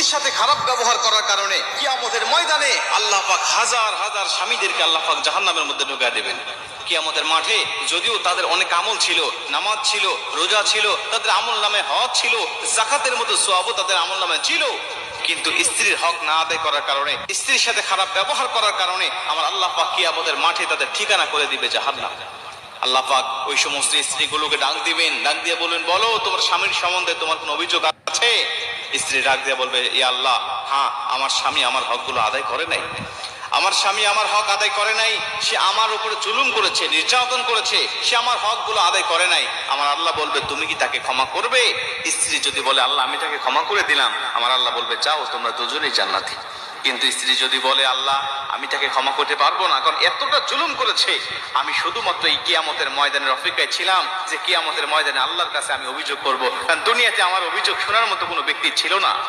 স্ত্রীর সাথে খারাপ ব্যবহার করার কারণে কিয়ামতের ময়দানে আল্লাহ পাক হাজার হাজার স্বামীদেরকে আল্লাহ পাক জাহান্নামের মধ্যে ঢুকিয়ে দেবেন। কিয়ামতের মাঠে যদিও তাদের অনেক আমল ছিল, নামাজ ছিল, রোজা ছিল, তাদের আমল নামে হজ ছিল, যাকাতের মতো সওয়াবও তাদের আমল নামে ছিল, কিন্তু স্ত্রীর হক না আদায় করার কারণে, স্ত্রীর সাথে খারাপ ব্যবহার করার কারণে আমার আল্লাহ পাক কিয়ামতের মাঠে তাদের ঠিকানা করে দিবে জাহান্নাম। আল্লাহ পাক ওই সমস্ত স্ত্রীগুলোকে ডাক দিবেন, ডাক দিয়ে বলবেন, বলো তোমার স্বামীর সম্বন্ধে তোমার কোনো অভিযোগ আছে? স্ত্রী ডাক দিয়ে বলবে, ইয়া আল্লাহ, হ্যাঁ, আমার স্বামী আমার হকগুলো আদায় করে নাই, আমার স্বামী আমার হক আদায় করে নাই, সে আমার উপরে জুলুম করেছে, নির্যাতন করেছে, সে আমার হকগুলো আদায় করে নাই। আমার আল্লাহ বলবে, তুমি কি তাকে ক্ষমা করবে? স্ত্রী যদি বলে, আল্লাহ আমি তাকে ক্ষমা করে দিলাম, আমার আল্লাহ বলবে, যাও তোমরা দুজনেই জান্নাতি। কিন্তু স্ত্রী যদি বলে, আল্লাহ আমি তাকে ক্ষমা করতে পারবো না, কারণ এতটা জুলুম করেছে, আমি শুধুমাত্র এই কিয়ামতের ময়দানের অপেক্ষায় ছিলাম যে কিয়ামতের ময়দানে আল্লাহর কাছে আমি অভিযোগ করব, কারণ দুনিয়াতে আমার অভিযোগ শোনার মতো কোনো ব্যক্তি ছিল না।